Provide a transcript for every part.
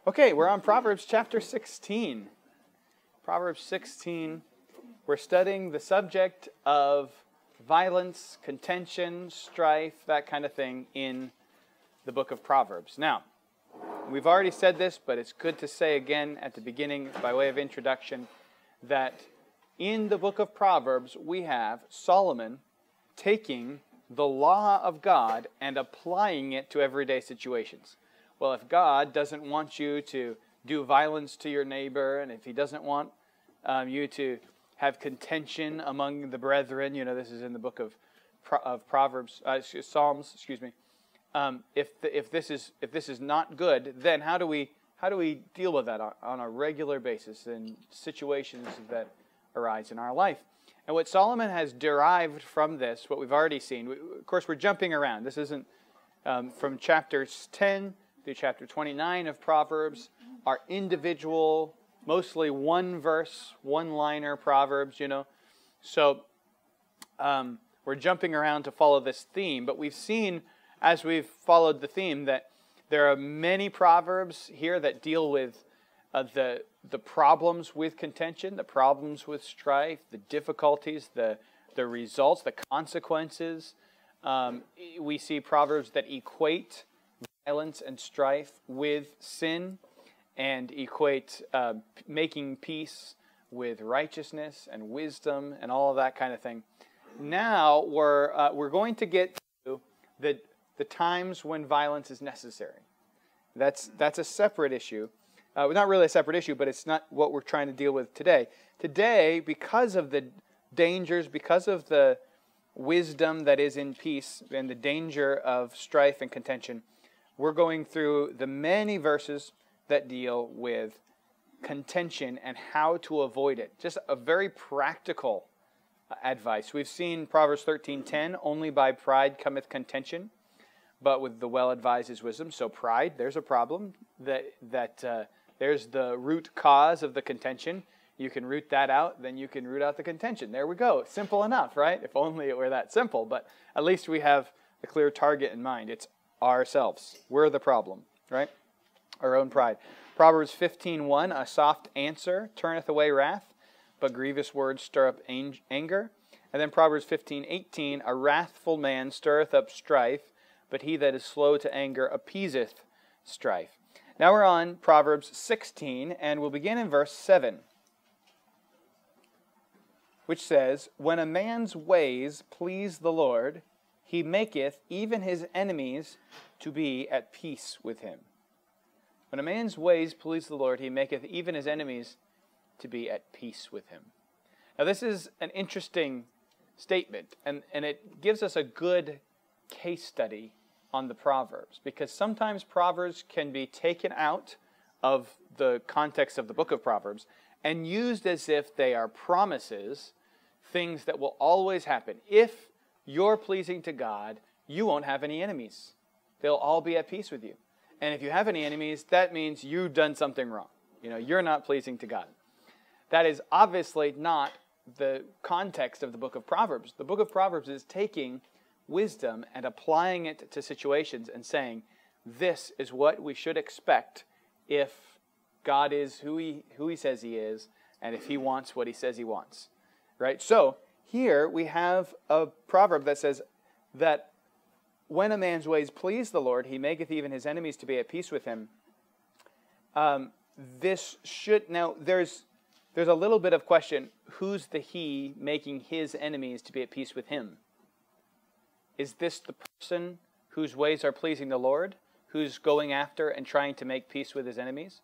Okay, we're on Proverbs chapter 16. Proverbs 16, we're studying the subject of violence, contention, strife, that kind of thing in the book of Proverbs. Now, we've already said this, but it's good to say again at the beginning by way of introduction that in the book of Proverbs we have Solomon taking the law of God and applying it to everyday situations. Well, if God doesn't want you to do violence to your neighbor, and if he doesn't want you to have contention among the brethren, you know, this is in the book of Proverbs, Psalms, excuse me. If this is not good, then how do we deal with that on a regular basis in situations that arise in our life? And what Solomon has derived from this, what we've already seen, of course, we're jumping around. This isn't from chapters 10 through chapter 29 of Proverbs, are individual, mostly one-verse, one-liner Proverbs, you know. So we're jumping around to follow this theme, but we've seen, as we've followed the theme, that there are many Proverbs here that deal with the problems with contention, the problems with strife, the difficulties, the results, the consequences. We see Proverbs that equate violence and strife with sin and equate making peace with righteousness and wisdom and all of that kind of thing. Now we're going to get to the times when violence is necessary. That's a separate issue. Not really a separate issue, but it's not what we're trying to deal with today. Today, because of the dangers, because of the wisdom that is in peace and the danger of strife and contention, we're going through the many verses that deal with contention and how to avoid it. Just a very practical advice. We've seen Proverbs 13:10, only by pride cometh contention, but with the well-advised is wisdom. So pride, there's a problem. There's the root cause of the contention. You can root that out, then you can root out the contention. There we go. Simple enough, right? If only it were that simple. But at least we have a clear target in mind. It's ourselves. We're the problem, right? Our own pride. Proverbs 15:1, a soft answer turneth away wrath, but grievous words stir up anger. And then Proverbs 15:18, a wrathful man stirreth up strife, but he that is slow to anger appeaseth strife. Now we're on Proverbs 16, and we'll begin in verse 7, which says, when a man's ways please the Lord, he maketh even his enemies to be at peace with him. When a man's ways please the Lord, he maketh even his enemies to be at peace with him. Now this is an interesting statement, and it gives us a good case study on the Proverbs, because sometimes Proverbs can be taken out of the context of the book of Proverbs and used as if they are promises, things that will always happen. If you're pleasing to God, you won't have any enemies. They'll all be at peace with you. And if you have any enemies, that means you've done something wrong. You know, you're not pleasing to God. That is obviously not the context of the book of Proverbs. The book of Proverbs is taking wisdom and applying it to situations and saying, this is what we should expect if God is who he says he is, and if he wants what he says he wants. Right? So here we have a proverb that says that when a man's ways please the Lord, he maketh even his enemies to be at peace with him. There's a little bit of question, who's the he making his enemies to be at peace with him? Is this the person whose ways are pleasing the Lord, who's going after and trying to make peace with his enemies?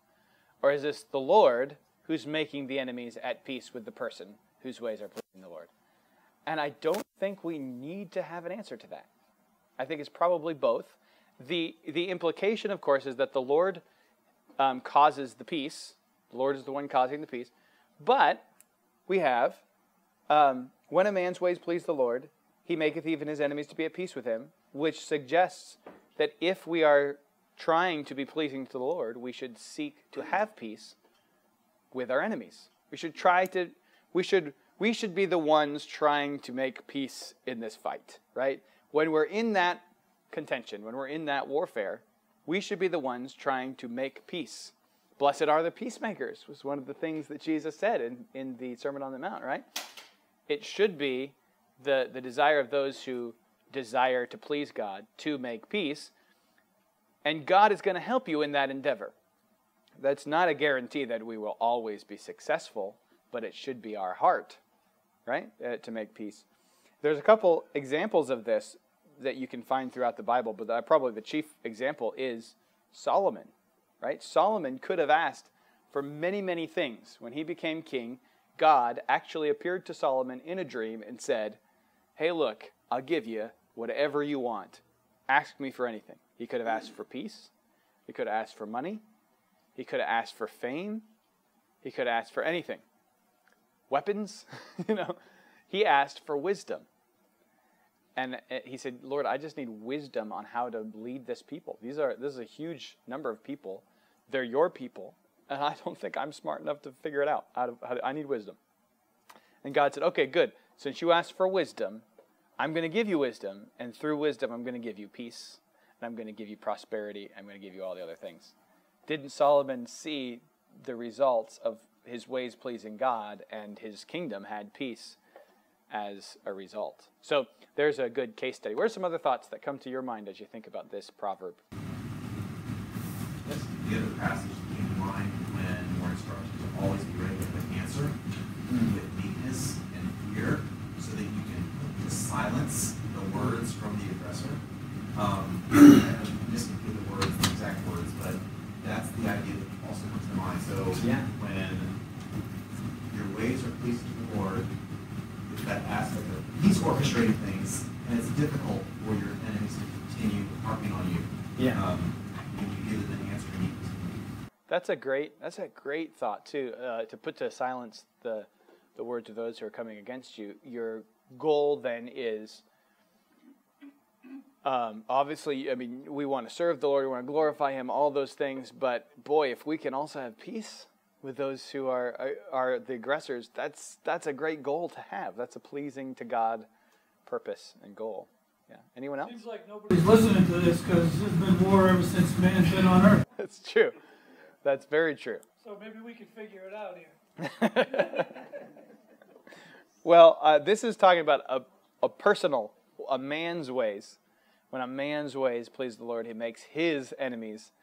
Or is this the Lord who's making the enemies at peace with the person whose ways are pleasing the Lord? And I don't think we need to have an answer to that. I think it's probably both. The implication, of course, is that the Lord causes the peace. The Lord is the one causing the peace. But we have, when a man's ways please the Lord, he maketh even his enemies to be at peace with him, which suggests that if we are trying to be pleasing to the Lord, we should seek to have peace with our enemies. We should be the ones trying to make peace in this fight, right? When we're in that contention, when we're in that warfare, we should be the ones trying to make peace. Blessed are the peacemakers was one of the things that Jesus said in the Sermon on the Mount, right? It should be the desire of those who desire to please God to make peace, and God is going to help you in that endeavor. That's not a guarantee that we will always be successful, but it should be our heart, right, to make peace. There's a couple examples of this that you can find throughout the Bible, but probably the chief example is Solomon, right? Solomon could have asked for many, many things. When he became king, God actually appeared to Solomon in a dream and said, hey, look, I'll give you whatever you want. Ask me for anything. He could have asked for peace. He could have asked for money. He could have asked for fame. He could have asked for anything. Weapons, He asked for wisdom. And he said, Lord, I just need wisdom on how to lead this people. This is a huge number of people. They're your people. And I don't think I'm smart enough to figure it out. I need wisdom. And God said, okay, good. Since you asked for wisdom, I'm going to give you wisdom. And through wisdom, I'm going to give you peace. And I'm going to give you prosperity. I'm going to give you all the other things. Didn't Solomon see the results of his ways pleasing God, and his kingdom had peace as a result? So there's a good case study. What are some other thoughts that come to your mind as you think about this proverb? The other passage that came to mind when we're instructed to always be ready with an answer with meekness and fear, so that you can silence the words from the aggressor. I'm miscomputing the words, the exact words, but that's the idea that also comes to mind. So when your ways are pleasing to the Lord, it's that aspect of He's orchestrating things, and it's difficult for your enemies to continue harping on you. When you give them an answer you need. That's a great thought too. To put to silence the words of those who are coming against you. Your goal then is obviously, we want to serve the Lord, we want to glorify Him, all those things. But boy, if we can also have peace with those who are the aggressors, that's a great goal to have. That's a pleasing to God purpose and goal. Yeah. Anyone else? Seems like nobody's listening to this because there's been war ever since man's been on earth. That's true. That's very true. So maybe we can figure it out here. Well, this is talking about a man's ways. When a man's ways please the Lord, he makes his enemies.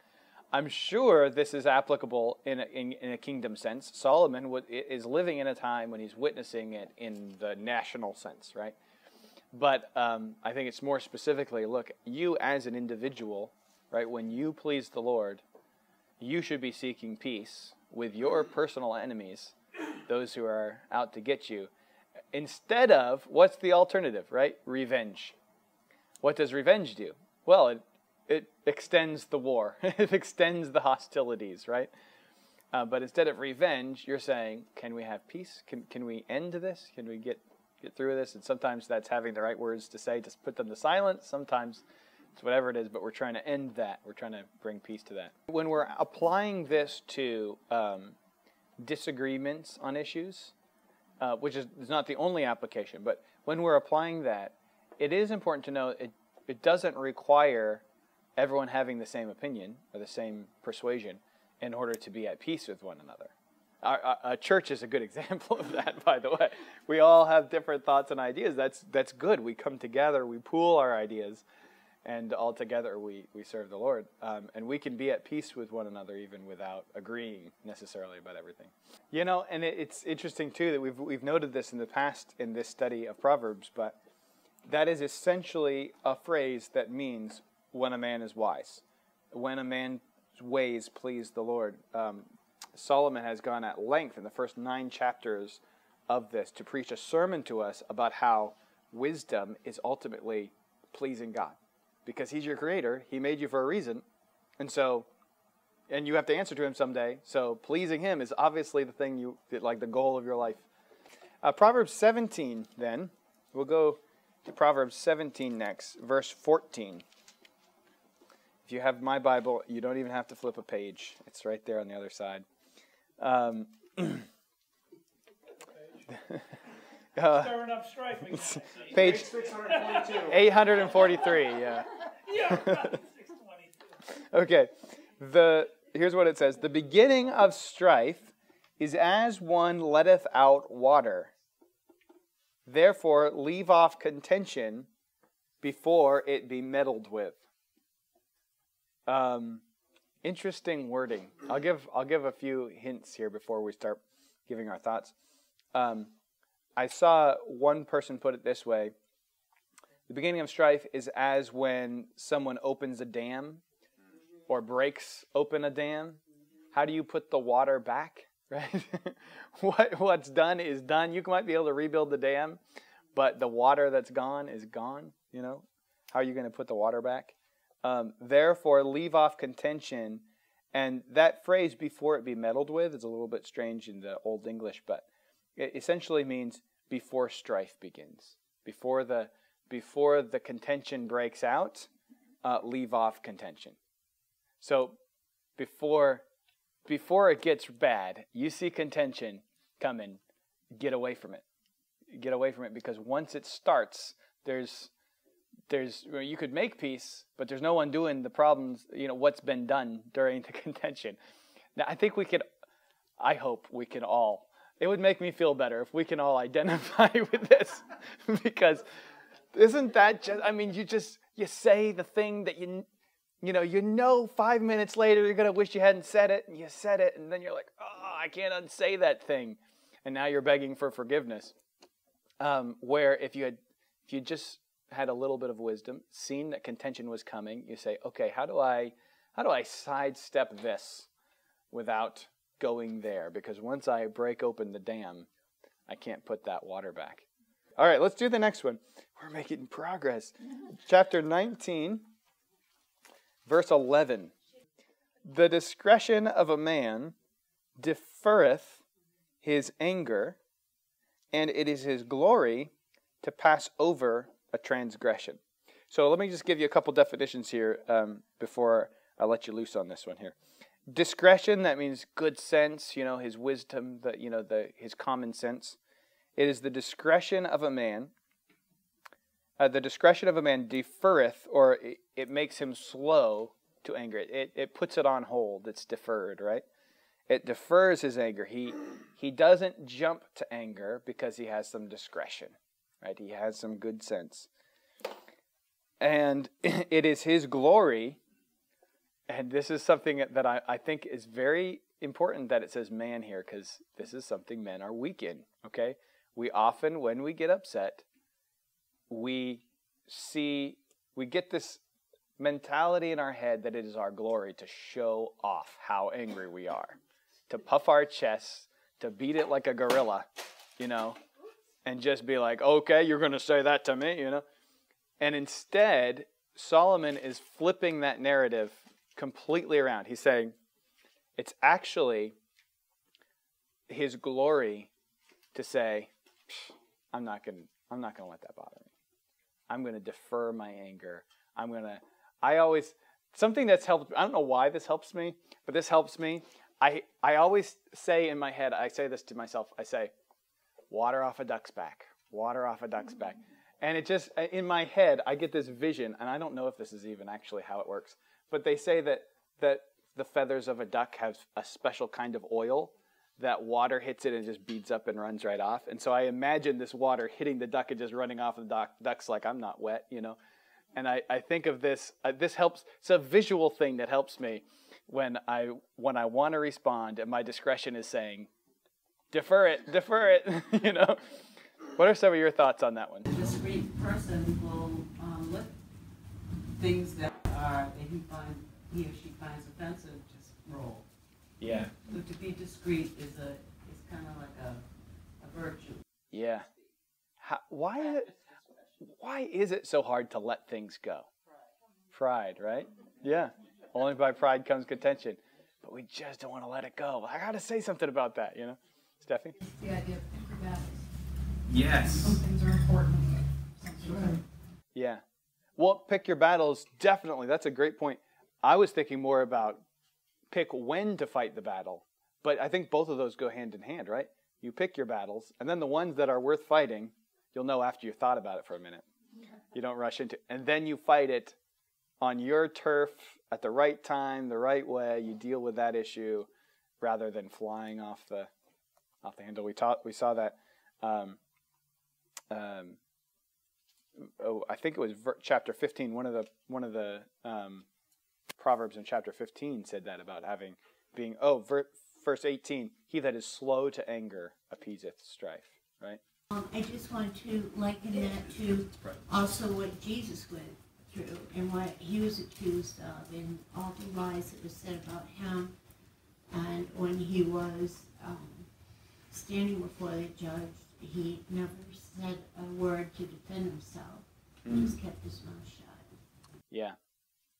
I'm sure this is applicable in a kingdom sense. Solomon is living in a time when he's witnessing it in the national sense, right? But I think it's more specifically, look, you as an individual, right, when you please the Lord, you should be seeking peace with your personal enemies, those who are out to get you, instead of, what's the alternative, right? Revenge. What does revenge do? Well, it extends the war. It extends the hostilities, right? But instead of revenge, you're saying, can we have peace? Can we end this? Can we get through this? And sometimes that's having the right words to say, just put them to silence. Sometimes it's whatever it is, but we're trying to end that. We're trying to bring peace to that. When we're applying this to disagreements on issues, which is not the only application, but when we're applying that, it is important to know it doesn't require everyone having the same opinion or the same persuasion in order to be at peace with one another. Our church is a good example of that, by the way. We all have different thoughts and ideas. That's good. We come together, we pool our ideas, and all together we serve the Lord. And we can be at peace with one another even without agreeing necessarily about everything. And it's interesting too that we've noted this in the past in this study of Proverbs, but that is essentially a phrase that means when a man is wise, when a man's ways please the Lord. Solomon has gone at length in the first 9 chapters of this to preach a sermon to us about how wisdom is ultimately pleasing God. Because He's your creator, He made you for a reason, and you have to answer to Him someday, so pleasing Him is obviously the thing the goal of your life. Proverbs 17 then, we'll go to Proverbs 17 next, verse 14. If you have my Bible, you don't even have to flip a page. It's right there on the other side. Stirring up strife. Page 642. 843, yeah. Yeah, 622. Okay. here's what it says. The beginning of strife is as one letteth out water. Therefore, leave off contention before it be meddled with. Interesting wording. I'll give a few hints here before we start giving our thoughts. I saw one person put it this way. The beginning of strife is as when someone opens a dam or breaks open a dam. How do you put the water back? Right? What's done is done. You might be able to rebuild the dam, but the water that's gone is gone. You know, how are you going to put the water back? Therefore, leave off contention. And that phrase, before it be meddled with, is a little bit strange in the Old English, but it essentially means before strife begins. Before the contention breaks out, leave off contention. So before it gets bad, you see contention coming, get away from it. Get away from it, because once it starts, you could make peace, but there's no one doing the problems, what's been done during the contention. Now, I hope we can all, it would make me feel better if we can all identify with this, because isn't that just, you say the thing that you know 5 minutes later you're going to wish you hadn't said it, and you said it, and then you're like, oh, I can't unsay that thing. And now you're begging for forgiveness. Where if you just had a little bit of wisdom, seen that contention was coming, you say, okay, how do I sidestep this without going there? Because once I break open the dam, I can't put that water back. All right, let's do the next one. We're making progress. Chapter 19, verse 11. The discretion of a man deferreth his anger, and it is his glory to pass over a transgression. So let me just give you a couple definitions here before I let you loose on this one here. Discretion, that means good sense, his wisdom, his common sense. It is the discretion of a man. The discretion of a man deferreth, or it makes him slow to anger. It puts it on hold. It's deferred, right? It defers his anger. He doesn't jump to anger because he has some discretion, right? He has some good sense. And it is his glory, and this is something that I think is very important that it says man here, because this is something men are weak in, okay? We often, when we get upset, we get this mentality in our head that it is our glory to show off how angry we are, to puff our chests, to beat it like a gorilla, and just be like, okay, you're going to say that to me, And instead, Solomon is flipping that narrative completely around. He's saying, it's actually his glory to say, I'm not going to let that bother me. I'm going to defer my anger. Something that's helped, I don't know why this helps me, but this helps me. I always say in my head, I say this to myself, I say, water off a duck's back, water off a duck's back. And it just, in my head, I get this vision, and I don't know if this is even actually how it works, but they say that the feathers of a duck have a special kind of oil that water hits it and just beads up and runs right off. And so I imagine this water hitting the duck and just running off the duck's like, I'm not wet, And I think of this, this helps, it's a visual thing that helps me when I want to respond and my discretion is saying, defer it, What are some of your thoughts on that one? A discreet person will let things that he or she finds offensive just roll. Yeah. So to be discreet is kind of like a virtue. Yeah. Why is it so hard to let things go? Pride, right? Yeah. Only by pride comes contention. But we just don't want to let it go. I got to say something about that, Steffi? It's the idea of pick your battles. Yes. Some things are important. Yeah. Well, pick your battles, definitely. That's a great point. I was thinking more about pick when to fight the battle. But I think both of those go hand in hand, right? You pick your battles, and then the ones that are worth fighting, you'll know after you've thought about it for a minute. You don't rush into it. And then you fight it on your turf at the right time, the right way. You deal with that issue rather than flying off the handle. We saw that. I think it was chapter 15. One of the Proverbs in chapter 15 said that about verse 18. He that is slow to anger appeaseth strife. Right. I just want to liken that to also what Jesus went through and what he was accused of and all the lies that were said about him. And when he was standing before the judge, he never said a word to defend himself. He just kept his mouth shut. Yeah.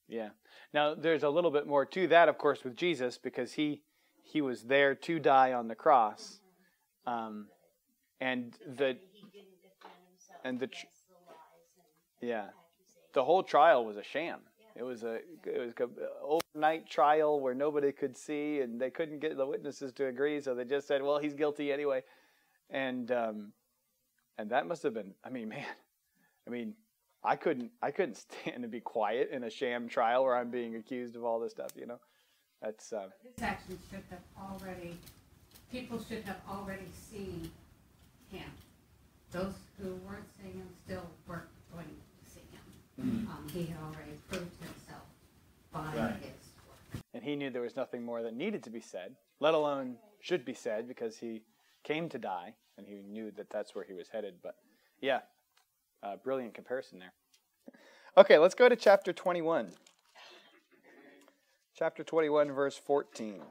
Yeah. Now, there's a little bit more to that, of course, with Jesus, because he was there to die on the cross. And the whole trial was a sham. It was an overnight trial where nobody could see, and they couldn't get the witnesses to agree, so they just said, "Well, he's guilty anyway." And that must have been. I couldn't stand to be quiet in a sham trial where I'm being accused of all this stuff. That's. This actually should have already. People should have already seen him. Those who weren't seeing him still weren't going to see him. He had already proved himself by his work. And he knew there was nothing more that needed to be said, let alone should be said, because he came to die, and he knew that that's where he was headed. But yeah, brilliant comparison there. Okay, let's go to chapter 21. Chapter 21, verse 14.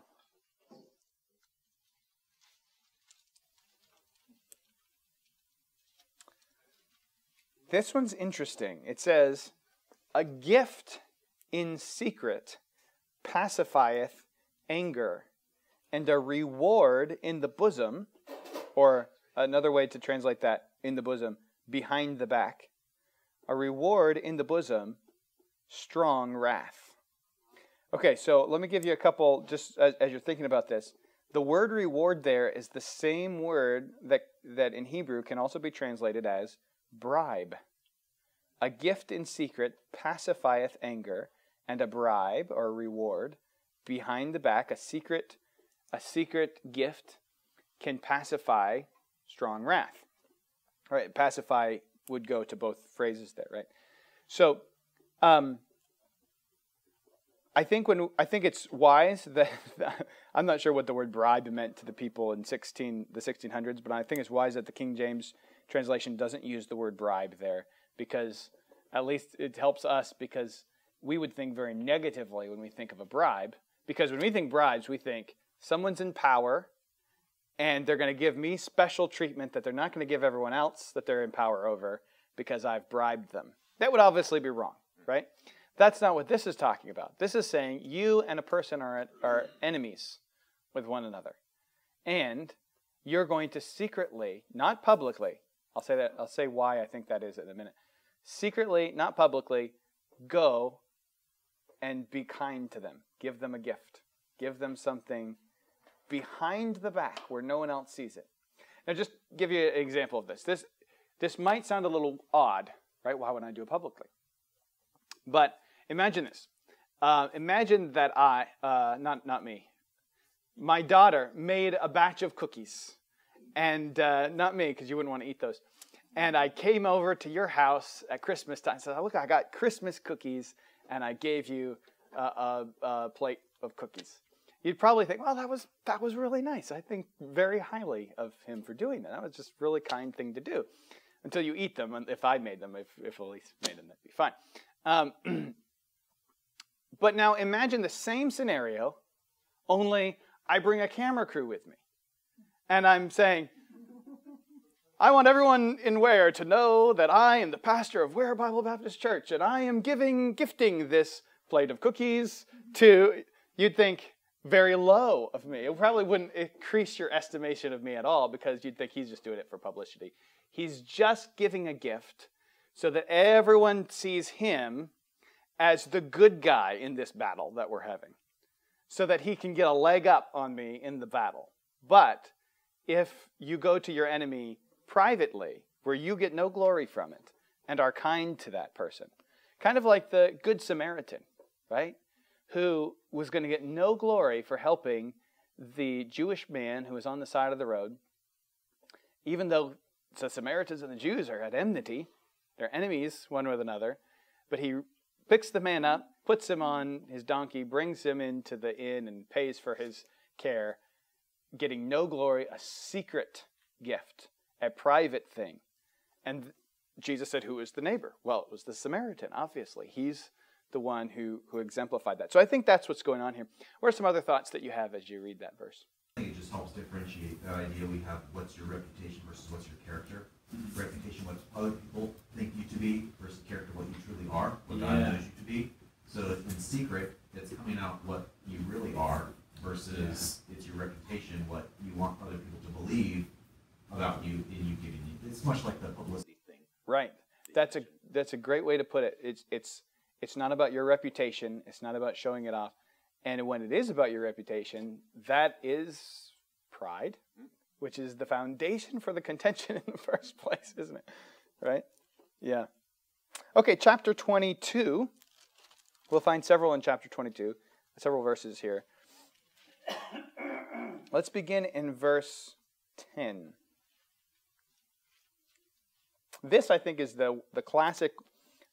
This one's interesting. It says, "A gift in secret pacifieth anger, and a reward in the bosom," or another way to translate that, in the bosom, behind the back. "A reward in the bosom, strong wrath." Okay, so let me give you a couple, just as you're thinking about this. The word reward there is the same word that in Hebrew can also be translated as bribe. A gift in secret pacifieth anger, and a bribe or reward behind the back, a secret gift can pacify strong wrath. All right, pacify would go to both phrases there, right? So, I think it's wise that I'm not sure what the word bribe meant to the people in the 1600s, but I think it's wise that the King James translation doesn't use the word bribe there, because at least it helps us, because we would think very negatively when we think of a bribe, because when we think bribes, we think someone's in power and they're going to give me special treatment that they're not going to give everyone else that they're in power over because I've bribed them. That would obviously be wrong, right? That's not what this is talking about. This is saying you and a person are enemies with one another. And you're going to secretly, not publicly, I'll say why I think that is in a minute. Secretly, not publicly, go and be kind to them. Give them a gift. Give them something behind the back where no one else sees it. Now, just give you an example of this. This might sound a little odd, right? Why wouldn't I do it publicly? But imagine this. Imagine that not me. My daughter made a batch of cookies. And not me, because you wouldn't want to eat those. And I came over to your house at Christmas time and said, "Look, I got Christmas cookies," and I gave you a plate of cookies. You'd probably think, "Well, that was really nice. I think very highly of him for doing that. That was just a really kind thing to do." Until you eat them, and if I made them, if Elise made them, that'd be fine. But now imagine the same scenario, only I bring a camera crew with me. And I'm saying, "I want everyone in Weare to know that I am the pastor of Weare Bible Baptist Church, and I am gifting this plate of cookies to," you'd think very low of me. It probably wouldn't increase your estimation of me at all, because you'd think he's just doing it for publicity. He's just giving a gift so that everyone sees him as the good guy in this battle that we're having, so that he can get a leg up on me in the battle. But if you go to your enemy privately, where you get no glory from it, and are kind to that person, Kind of like the Good Samaritan, right? Who was going to get no glory for helping the Jewish man who was on the side of the road, even though the Samaritans and the Jews are at enmity, they're enemies one with another, but he picks the man up, puts him on his donkey, brings him into the inn and pays for his care, getting no glory, a secret gift, a private thing. And Jesus said, who was the neighbor? Well, it was the Samaritan, obviously. He's the one who exemplified that. So I think that's what's going on here. What are some other thoughts that you have as you read that verse? I think it just helps differentiate that idea we have, what's your reputation versus what's your character. Reputation, what other people think you to be, versus character, what you truly are, what God knows you to be. So in secret, it's coming out what you really are, versus it's your reputation, what you want other people to believe about you, and you giving you. It's much like the publicity thing. Right. That's a great way to put it. It's not about your reputation. It's not about showing it off. And when it is about your reputation, that is pride, which is the foundation for the contention in the first place, isn't it? Right? Yeah. Okay, chapter 22. We'll find several in chapter 22, several verses here. Let's begin in verse 10. This, I think, is the classic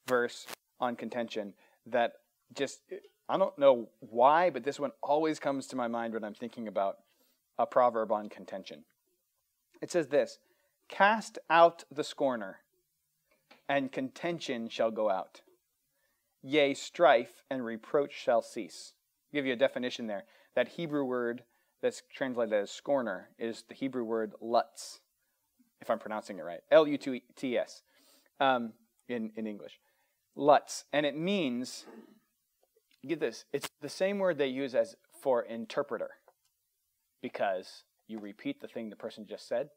verse on contention that just, I don't know why, but this one always comes to my mind when I'm thinking about a proverb on contention. It says this, cast out the scorner, and contention shall go out. Yea, strife and reproach shall cease. I'll give you a definition there. That Hebrew word that's translated as scorner is the Hebrew word lutz, if I'm pronouncing it right. L-U-T-S in English. Lutz. And it means, get this, it's the same word they use as for interpreter, because you repeat the thing the person just said.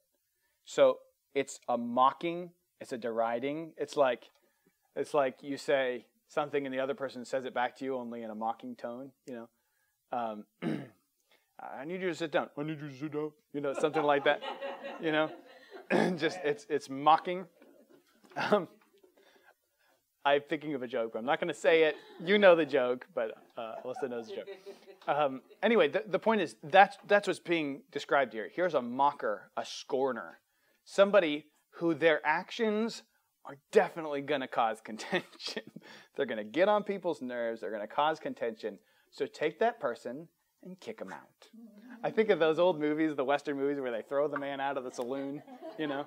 So it's a mocking, it's a deriding. It's like you say something and the other person says it back to you, only in a mocking tone, you know. I need you to sit down. I need you to sit down. You know, something like that. You know, just it's mocking. I'm thinking of a joke, but I'm not going to say it. You know the joke, but Alyssa knows the joke. Anyway, the point is that's what's being described here. Here's a mocker, a scorner, somebody who their actions are definitely going to cause contention. They're going to get on people's nerves. They're going to cause contention. So take that person and kick them out. I think of those old movies, the Western movies, where they throw the man out of the saloon, you know.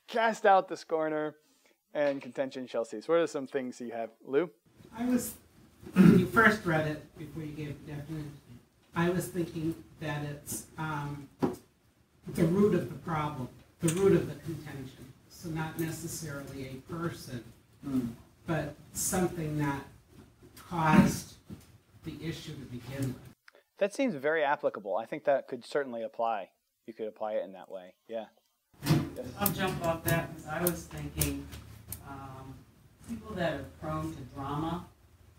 Cast out the scorner, and contention shall cease. What are some things you have, Lou? When you first read it, before you gave the definition, I was thinking that it's the root of the problem, the root of the contention. So not necessarily a person, but something that caused the issue to begin with. That seems very applicable. I think that could certainly apply. You could apply it in that way. Yeah. Yes. I'll jump off that because I was thinking people that are prone to drama,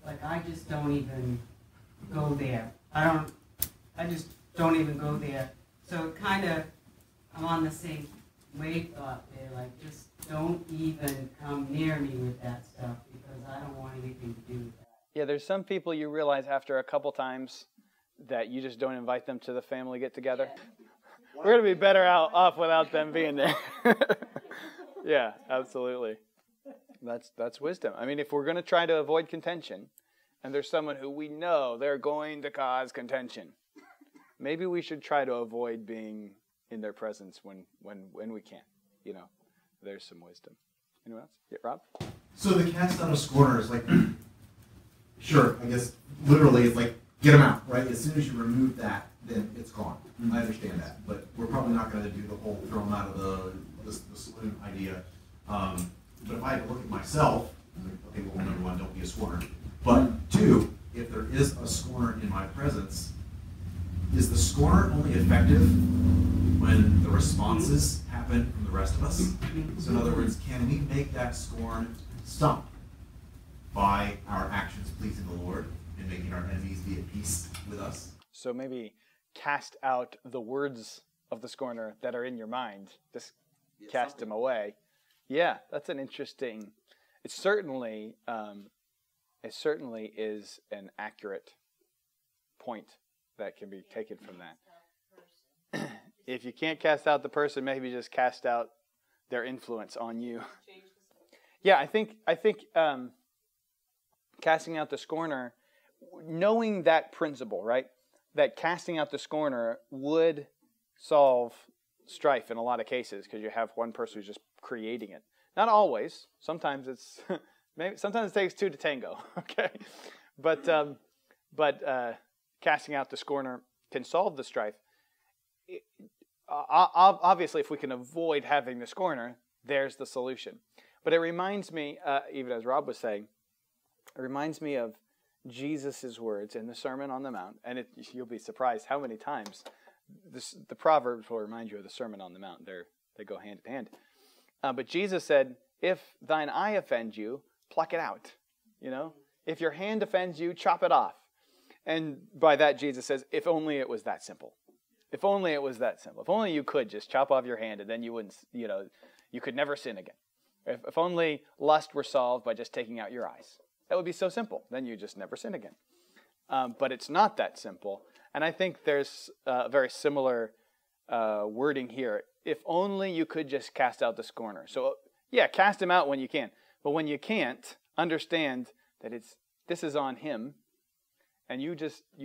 like I just don't even go there. I just don't even go there. So it kind of, I'm on the same wave thought there, like just don't even come near me with that stuff because I don't want anything to do with that. Yeah, there's some people you realize after a couple times that you just don't invite them to the family get-together. We're going to be better off without them being there. Yeah, absolutely. That's wisdom. I mean, if we're going to try to avoid contention, and there's someone who we know they're going to cause contention, maybe we should try to avoid being in their presence when we can. You know, there's some wisdom. Anyone else? Yeah, Rob? So the cast out of scorner is like, sure, I guess literally it's like get them out, right? As soon as you remove that, then it's gone. I understand that, but we're probably not going to do the whole throw them out of the saloon idea. But if I had to look at myself, okay, well, number one, don't be a scorner. But two, if there is a scorner in my presence, is the scorner only effective when the responses happen from the rest of us? So in other words, can we make that scorn stop by our actions pleasing the Lord and making our enemies be at peace with us? So maybe cast out the words of the scorner that are in your mind. Just cast them away. Yeah, that's an interesting it certainly is an accurate point that can be taken from that. If you can't cast out the person, maybe just cast out their influence on you. Yeah, I think casting out the scorner, knowing that principle, right? That casting out the scorner would solve strife in a lot of cases because you have one person who's just creating it. Not always. Sometimes sometimes it takes two to tango. Okay, but casting out the scorner can solve the strife. Obviously, if we can avoid having the scorner, there's the solution. But it reminds me, even as Rob was saying, it reminds me of Jesus' words in the Sermon on the Mount. And you'll be surprised how many times the Proverbs will remind you of the Sermon on the Mount. They go hand in hand. But Jesus said, if thine eye offend you, pluck it out. You know, if your hand offends you, chop it off. And by that, Jesus says, if only it was that simple. If only it was that simple. If only you could just chop off your hand and then you wouldn't, you could never sin again. If only lust were solved by just taking out your eyes. That would be so simple. Then you just never sin again. But it's not that simple. And I think there's a very similar wording here. If only you could just cast out the scorner. So, yeah, cast him out when you can. But when you can't, understand that this is on him. And you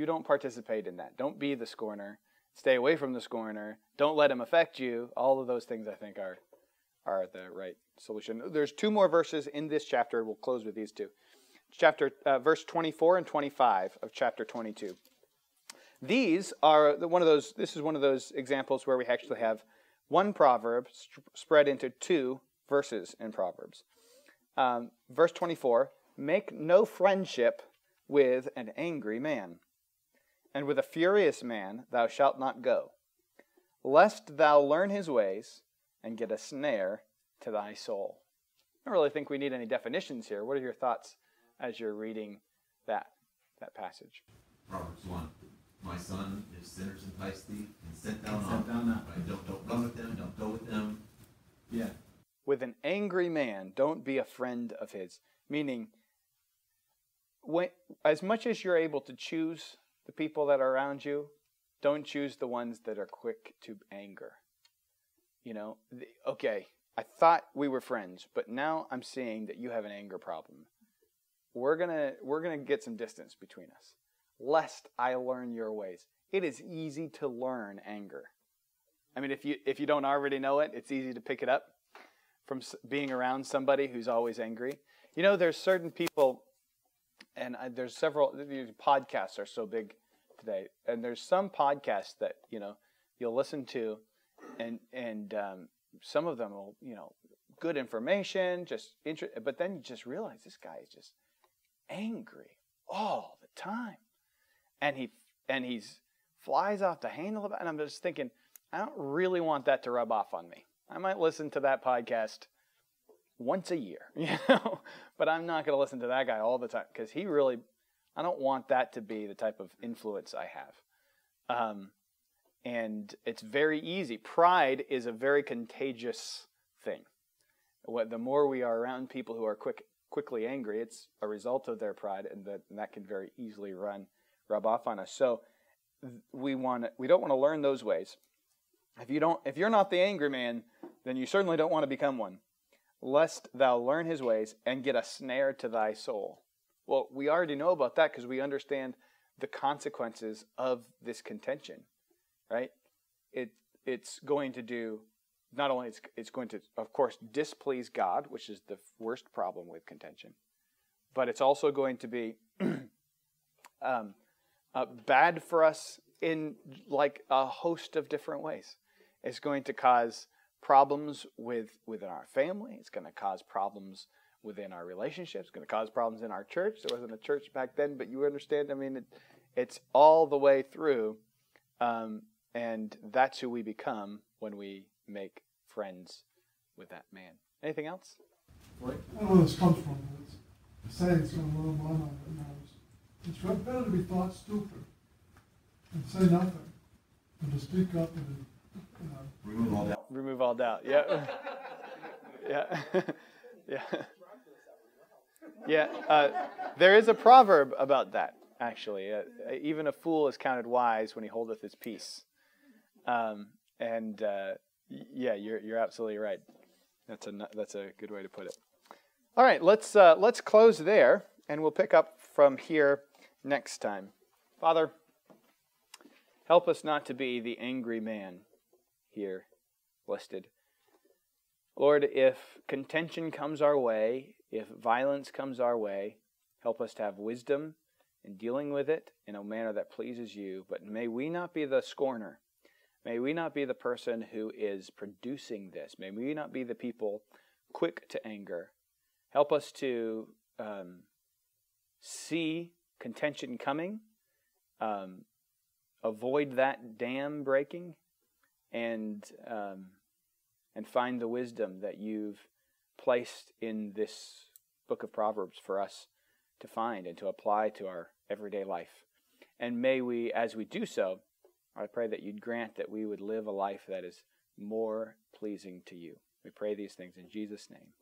don't participate in that. Don't be the scorner. Stay away from the scorner. Don't let him affect you. All of those things, I think, are the right solution. There's two more verses in this chapter. We'll close with these two. Verse 24 and 25 of chapter 22. These are this is one of those examples where we actually have one proverb spread into two verses in Proverbs. Verse 24, make no friendship with an angry man, and with a furious man thou shalt not go, lest thou learn his ways and get a snare to thy soul. I don't really think we need any definitions here. What are your thoughts as you're reading that passage? Proverbs 1. My son, if sinners entice thee, consent thou not. Right? Don't run with them, don't go with them. Yeah. With an angry man, don't be a friend of his. Meaning, as much as you're able to choose the people that are around you, don't choose the ones that are quick to anger. Okay, I thought we were friends, but now I'm seeing that you have an anger problem. We're gonna get some distance between us, lest I learn your ways. It is easy to learn anger. I mean, if you don't already know it, it's easy to pick it up from being around somebody who's always angry. There's certain people, and there's several. Podcasts are so big today, and there's some podcasts that you'll listen to, and some of them will good information, but then you just realize this guy is just angry all the time, and he's flies off the handle about it, and I'm just thinking, I don't really want that to rub off on me. I might listen to that podcast once a year, but I'm not going to listen to that guy all the time because I don't want that to be the type of influence I have. And it's very easy. Pride is a very contagious thing. The more we are around people who are quickly angry, it's a result of their pride, and that can very easily rub off on us. So we don't want to learn those ways. If you're not the angry man, then you certainly don't want to become one. Lest thou learn his ways and get a snare to thy soul. Well, we already know about that because we understand the consequences of this contention, right? It's going to do, not only it's going to, of course, displease God, which is the worst problem with contention, but it's also going to be bad for us in like a host of different ways. It's going to cause problems within our family. It's going to cause problems within our relationships. It's going to cause problems in our church. There wasn't a church back then, but you understand. I mean, it's all the way through, and that's who we become when we make friends with that man. Anything else? I don't know where this comes from, but it's a saying's going to blow my mind right now. It's better to be thought stupid and say nothing than to speak up and Remove all doubt. Remove all doubt. Yeah. Yeah. Yeah. There is a proverb about that, actually. Even a fool is counted wise when he holdeth his peace. You're absolutely right. That's a good way to put it. All right, let's close there, and we'll pick up from here next time. Father, help us not to be the angry man here listed. Lord, if contention comes our way, if violence comes our way, help us to have wisdom in dealing with it in a manner that pleases you. But may we not be the scorner. May we not be the person who is producing this. May we not be the people quick to anger. Help us to see contention coming, avoid that dam breaking, and find the wisdom that you've placed in this book of Proverbs for us to find and to apply to our everyday life. And may we, as we do so, I pray that you'd grant that we would live a life that is more pleasing to you. We pray these things in Jesus' name.